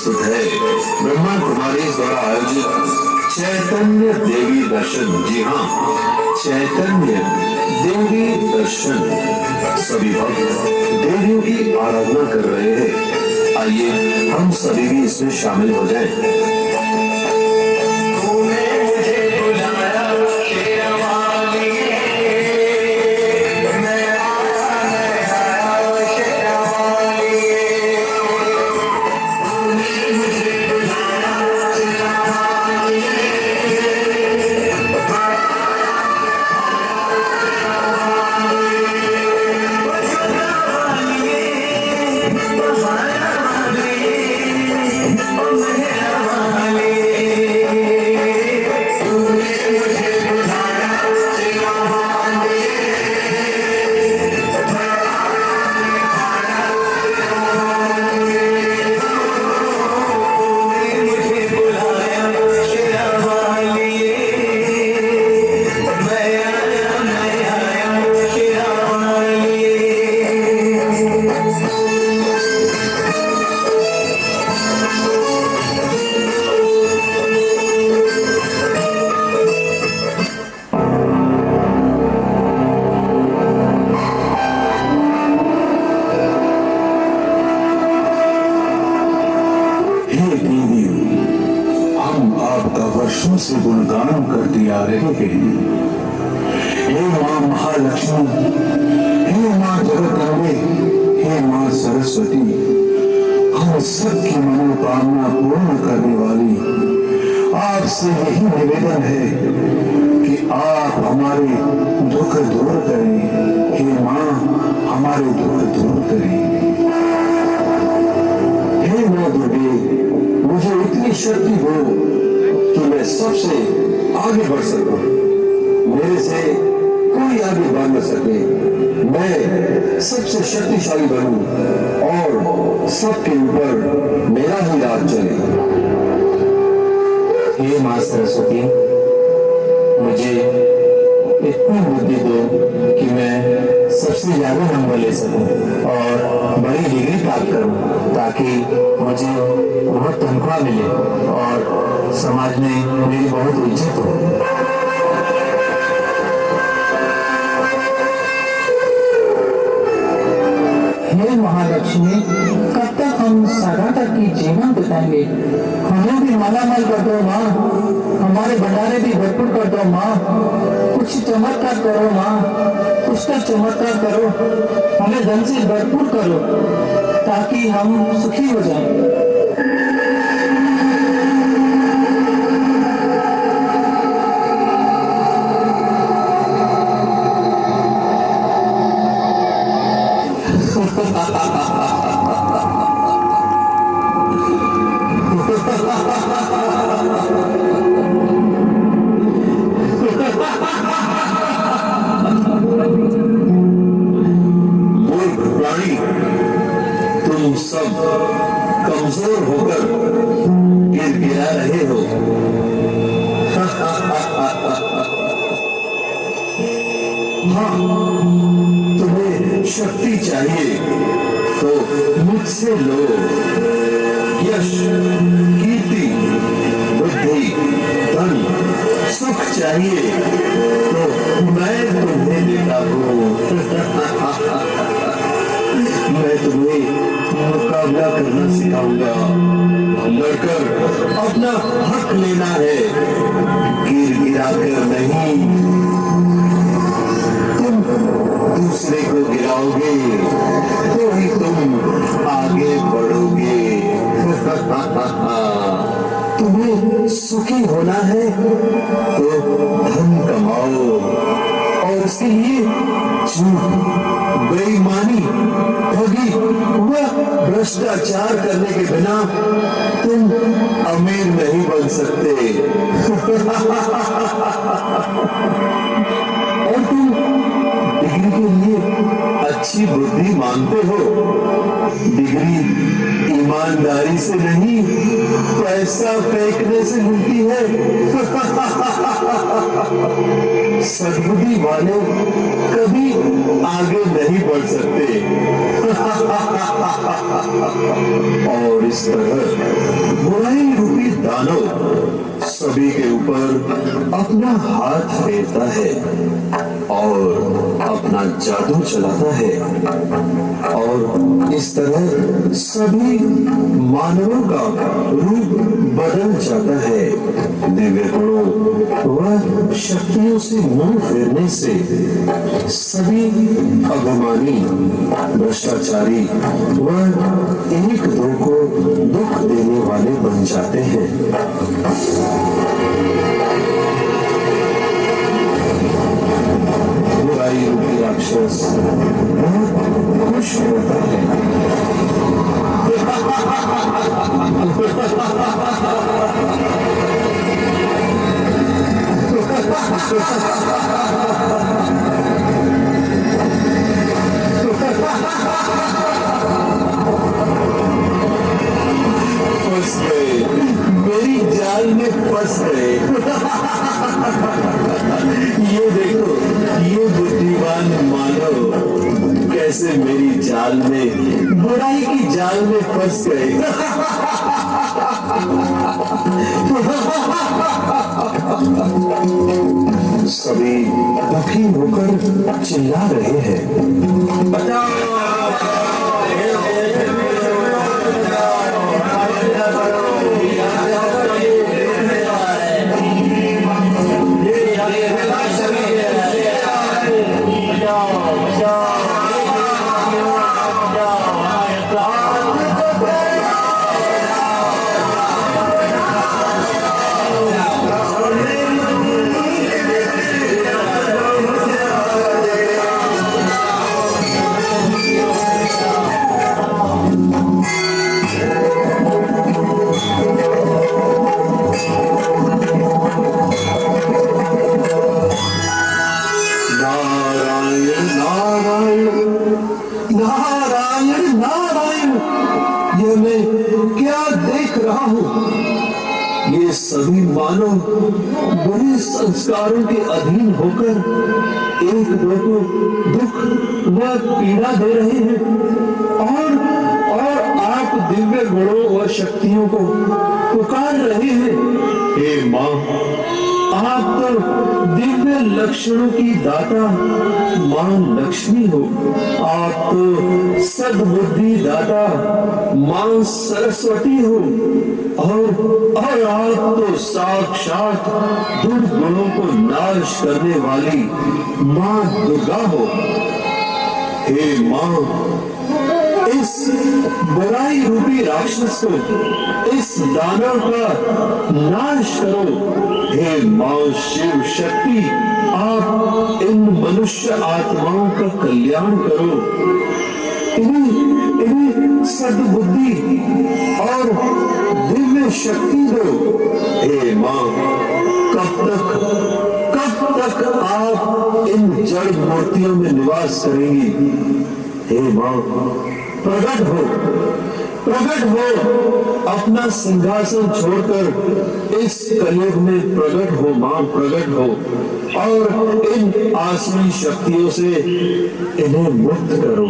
प्रस्तुत है ब्रह्मा कुमारी द्वारा आयोजित चैतन्य देवी दर्शन। जी हाँ, चैतन्य देवी दर्शन। सभी भक्त देवियों की आराधना कर रहे हैं। आइए हम सभी भी इसमें शामिल हो जाएं। वर्षों से गुणगान करते आ रहे हैं। हे मां महालक्ष्मी, हे मां जगदम्बे, हे मां सरस्वती, हम सबकी मनोकामना पूर्ण करने वाली आपसे यही निवेदन है कि आप हमारे दुख दूर करें। हे मां, हमारे दुख दूर करें। हे मां दुर्गे, मुझे इतनी शक्ति हो कि मैं सबसे आगे बढ़ सकूं, मेरे से कोई आगे बढ़ न सके। मैं सबसे शक्तिशाली बनूं और सबके ऊपर मेरा ही राज चले। हे मां सरस्वती, मुझे इतनी बुद्धि दो कि मैं सबसे ज्यादा नंबर ले सकूं और बड़ी डिग्री प्राप्त करूं, ताकि मुझे बहुत तनख्वाह मिले और समाज में मेरी बहुत इज्जत हो। हे महालक्ष्मी, कब तक हम सदा तक की जीवन बिताएंगे? हमें भी मालामाल कर दो माँ, हमारे भंडारे भी भरपूर कर दो माँ। कुछ चमत्कार करो माँ, कुछ तो चमत्कार करो, हमें धन से भरपूर करो ताकि हम सुखी हो जाएं। तुम सब कमजोर होकर गिरा रहे हो। हाँ, तुम्हें शक्ति चाहिए तो मुझसे लो। यश, कीर्ति, बुद्धि, धन, सुख चाहिए तो मैं तुम्हें देता हूँ। मैं तुम्हें मुकाबला करना सिखाऊंगा। लड़कर अपना हक लेना है, गिरा कर नहीं। तुम दूसरे को गिराओगे तो ही तुम आगे बढ़ोगे। तुम्हें सुखी होना है तो धन कमाओ और उसके लिए झूठ, बेईमानी, ठगी व भ्रष्टाचार करने के बिना तुम अमीर नहीं बन सकते। और तुम डिग्री के लिए अच्छी बुद्धि मांगते हो। डिग्री ईमानदारी से नहीं, पैसा फेंकने से मिलती है। सद्बुद्धि वाले कभी आगे नहीं बढ़ सकते। और इस तरह बुराई रूपी दानव सभी के ऊपर अपना हाथ फेरता है और अपना जादू चलाता है, और इस तरह सभी मानवों का रूप बदल जाता है। दिव्य गुणों व शक्तियों से मुंह फेरने से सभी अभिमानी, भ्रष्टाचारी व एक दो को दुख देने वाले बन जाते हैं। बुराई रूपी राक्षस बहुत खुश होता है। फंस गए, मेरी जाल में फंस गए। ये देखो, ये बुद्धिमान मानव कैसे मेरी जाल में, बुराई की जाल में फंस गए। सभी दुखी होकर चिल्ला रहे हैं, बचाओ, ये सभी मानव बुरे संस्कारों के अधीन होकर एक दो को दुख व पीड़ा दे रहे हैं, और आप दिव्य गुणों व शक्तियों को पुकार रहे हैं। हे माँ, आप तो दिव्य लक्षणों की दाता मां लक्ष्मी हो, आप तो सद्बुद्धि दाता मां सरस्वती हो, और आप तो साक्षात दुर्गुणों को नाश करने वाली मां दुर्गा हो। हे मां, इस बुराई रूपी राक्षस को, इस दानव का नाश करो। हे मां शिव शक्ति, आप इन मनुष्य आत्माओं का कल्याण करो, इन्हें सद्बुद्धि और दिव्य शक्ति दो। हे मां, कब तक आप इन जड़ मूर्तियों में निवास करेंगी? हे मां, प्रकट हो, अपना सिंहासन छोड़कर इस कलयुग में प्रकट हो मां, प्रकट हो, और इन आसुरी शक्तियों से इन्हें मुक्त करो।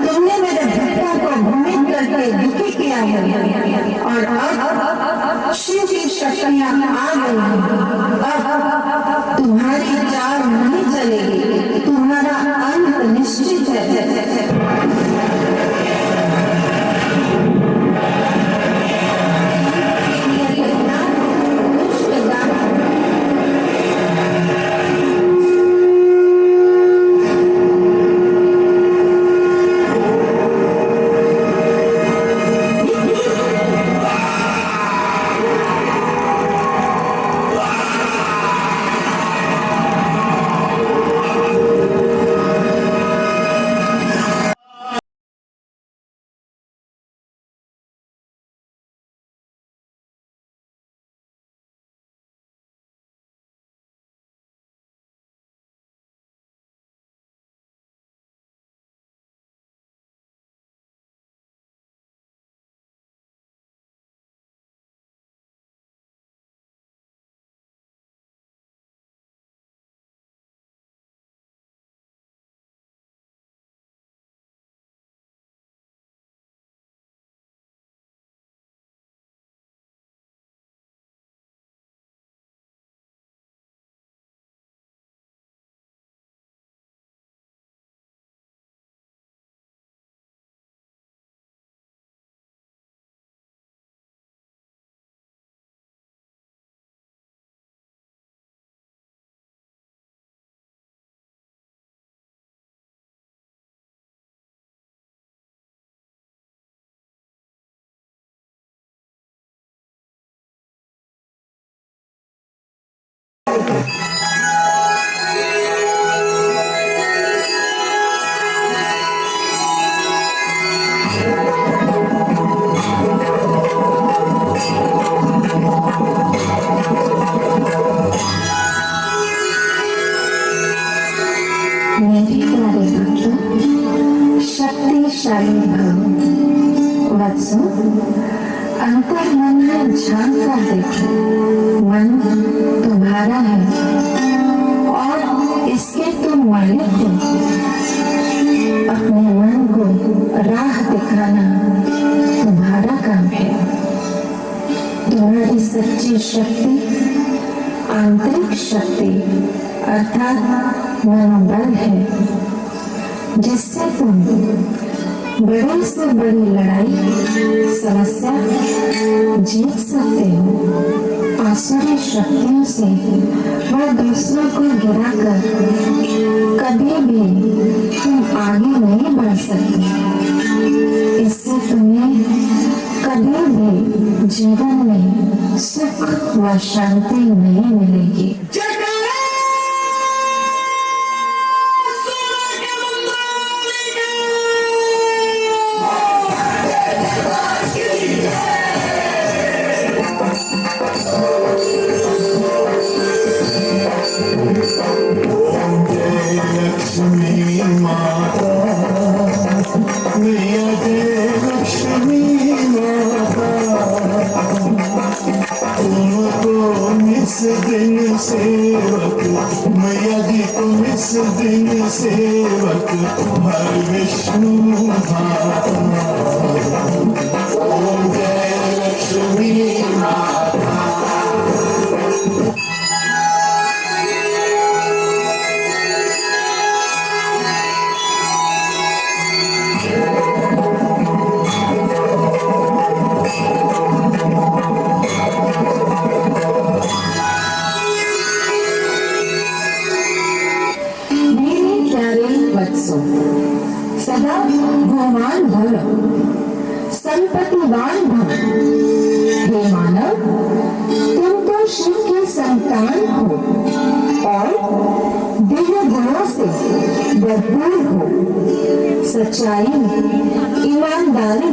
तुमने मेरे भक्तों को भ्रमित करके दुखी किया है, और अब शिव की शक्तियां आ गई हैं। अब तुम्हारी चाल नहीं चलेगी, तुम्हारा अंत निश्चित है। मेरे प्यारे भक्तों, शक्तिशाली भव वत्सो, अंतर मन में झांक कर देखो। मन तुम्हारा है और इसके तुम मालिक हो। अपने मन को राह दिखाना तुम्हारा काम है। तुम्हारी सच्ची शक्ति आंतरिक शक्ति अर्थात मनोबल है, जिससे तुम बड़ी से बड़ी लड़ाई समस्या जीत सकते हो। आसुरी शक्तियों से वह दूसरों को गिराकर कभी भी तुम आगे नहीं बढ़ सकते। इससे तुम्हें कभी भी जीवन में सुख व शांति नहीं मिलेगी। मैया जी तुम इस दिन सेवक हर विष्णु ओम जय लक्ष्मी माता। सदा भगवान भव, संपत्तिवान भव। हे मानव, तुम तो शिव के संतान हो और दिव्य गुणों से भरपूर हो। सच्चाई, ईमानदारी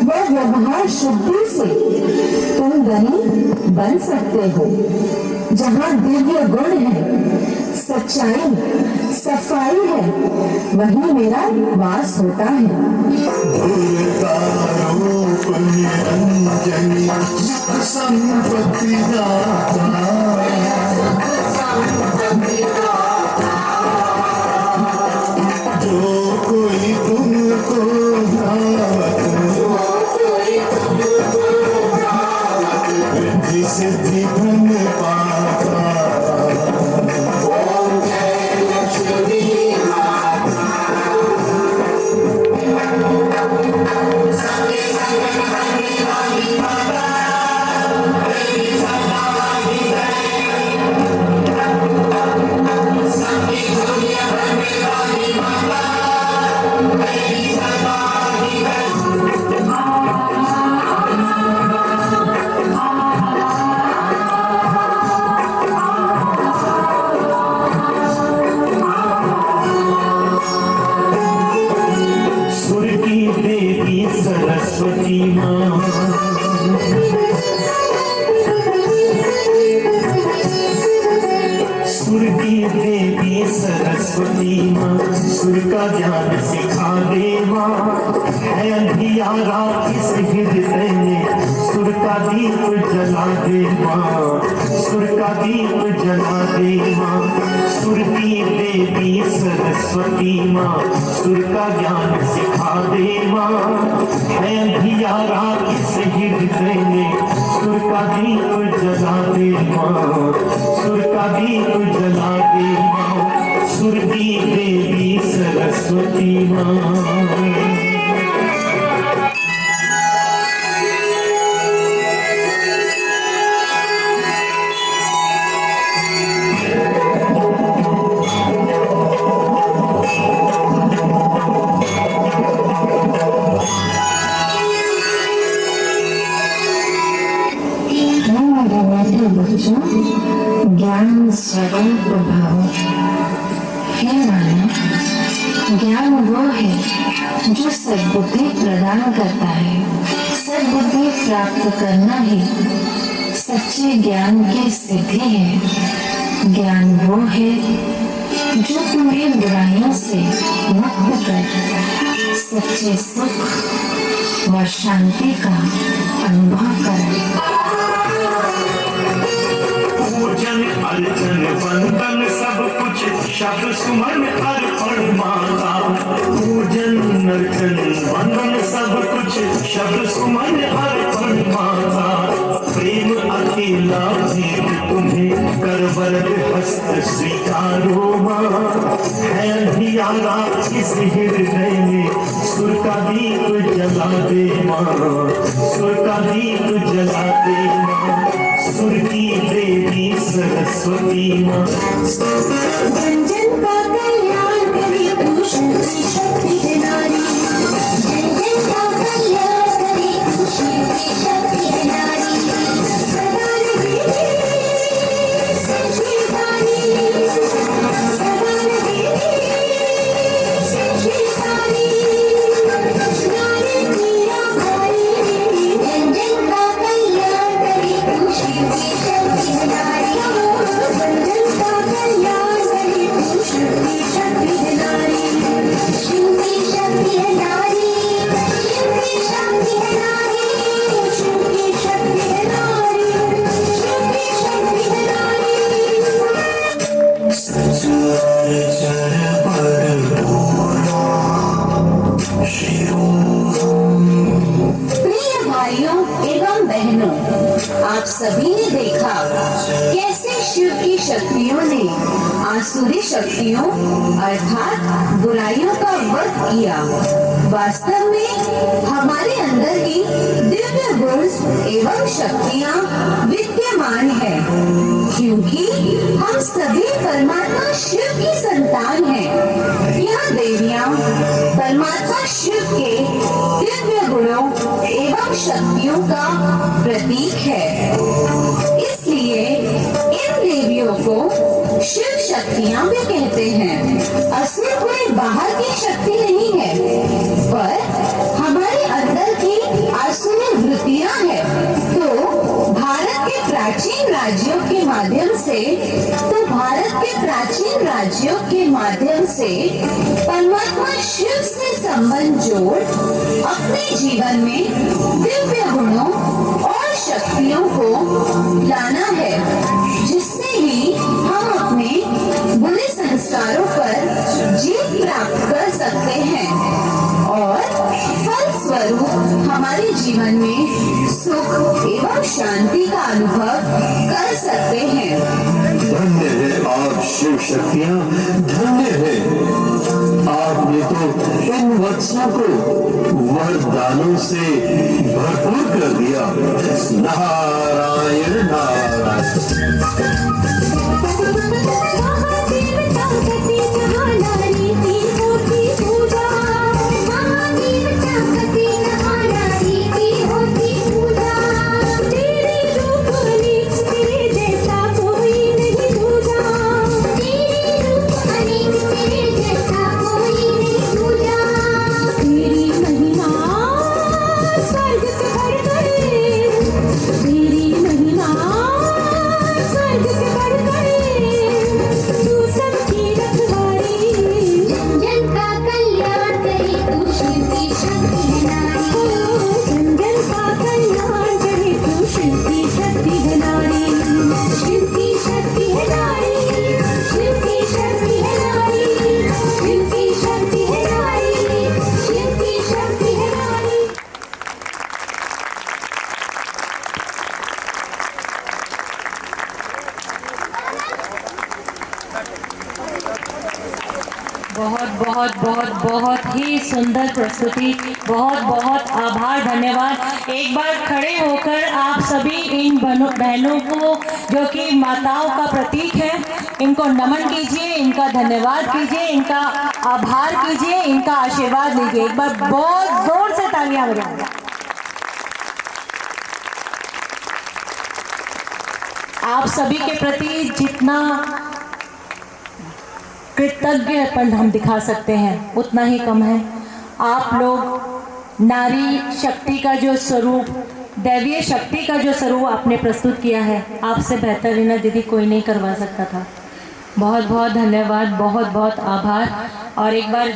व व्यवहार शुद्धि से तुम धनी बन सकते हो। जहाँ दिव्य गुण है, सच्चाई, सफाई है, वही मेरा वास होता है। संपत्ति जो कोई तुमको रिद्धि सिद्धि धन पाता। सरस्वती माँ, सुर की देवी सरस्वती माँ, सुर का ज्ञान सिखा दे माँ। है अंधियारा किस हृदय में, सुर का दीप जला दे माँ, सुर का दीप जला दे माँ। सुर की देवी सरस्वती माँ, सुर का ज्ञान सिखा दे माँ। है अंधियारा किस हृदय में, सुर का दीप जला दे माँ, सुर का दीप जला दे माँ। सुर की देवी सरस्वती माँ। बच्चों, ज्ञान स्वरूप भाव। हे मानव, ज्ञान वो है जो सद्बुद्धि प्रदान करता है। सद्बुद्धि प्राप्त करना ही सच्चे ज्ञान की सिद्धि है। ज्ञान वो है जो तुम्हें बुराइयों से मुक्त कर सच्चे सुख व शांति का अनुभव कराए। पूजन अर्चन वंदन सब कुछ शब्द सुमन अर्पण माता। पूजन अर्चन वंदन सब कुछ शब्द सुमन अर्पण माता। प्रेम अकेला भेद तुम्हें कर वरद हस्त स्वीकारो माँ। है अंधियारा इस हृदय में सुर का दीप जला दे माँ। सुर का दीप जला दे माँ। सुर की देवी सरस्वती माँ। जन जन का कल्याण करे तू शक्ति शक्ति है नारी। जन जन का कल्याण करे तू शक्ति शक्ति है नारी। सदा रहे सच्ची सारी। सदा रहे सच्ची सारी। नारी मीरा भाई। जन जन का कल्याण करे तू शक्ति शक्ति है नारी। जन जन का कल्याण करे तू शक्ति शक्ति है नारी। शक्ति शक्ति है नारी। शक्ति शक्ति है नारी। शक्ति शक्ति है नारी। शक्ति शक्ति है नारी। प्रिय भाइयों एवं बहनों, आप सभी ने देखा कैसे शिव की शक्तियों ने आसुरी शक्तियों अर्थात बुराइयों का वध किया। वास्तव में हमारे अंदर ही दिव्य गुण एवं शक्तियाँ विद्यमान है, क्योंकि हम सभी परमात्मा शिव की संतान हैं। यह देवियाँ परमात्मा शिव के दिव्य गुणों एवं शक्तियों का प्रतीक है। इसलिए इन देवियों को शिव शक्तियाँ भी कहते हैं। असली कोई बाहर की शक्ति नहीं है, पर हमारे अंदर की आसुरी वृत्तियाँ हैं। तो भारत के प्राचीन राज्यों के माध्यम से परमात्मा शिव से संबंध जोड़ अपने जीवन में दिव्य गुणों और शक्तियों को लाना है, जिससे ही हम अपने बुरे संस्कारों पर जीत प्राप्त कर सकते हैं और फलस्वरूप हमारे जीवन में सुख एवं शांति का अनुभव कर सकते हैं। धन्य है आप शिव शक्तियाँ, धन्य है आपने तो इन वत्सों को वरदानों से भरपूर कर दिया। नारायण नारायण। बहुत ही सुंदर प्रस्तुति। बहुत आभार, धन्यवाद। एक बार खड़े होकर आप सभी इन बहनों को, जो कि माताओं का प्रतीक है, इनको नमन कीजिए, इनका धन्यवाद कीजिए, इनका आभार कीजिए, इनका आशीर्वाद लीजिए। एक बार बहुत जोर से तालियां बजाइए। आप सभी के प्रति जितना कृतज्ञपन हम दिखा सकते हैं उतना ही कम है। आप लोग नारी शक्ति का जो स्वरूप, दैवीय शक्ति का जो स्वरूप आपने प्रस्तुत किया है, आपसे बेहतर रीना दीदी कोई नहीं करवा सकता था। बहुत बहुत धन्यवाद, बहुत बहुत आभार। और एक बार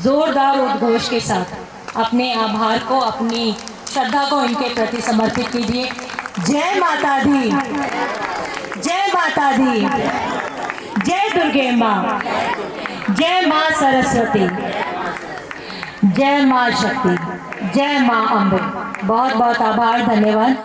जोरदार उद्घोष के साथ अपने आभार को, अपनी श्रद्धा को इनके प्रति समर्पित कीजिए। जय माता दी, जय माता दी, जय दुर्गे माँ, जय माँ सरस्वती, जय माँ शक्ति, जय माँ अम्बे। बहुत बहुत आभार, धन्यवाद।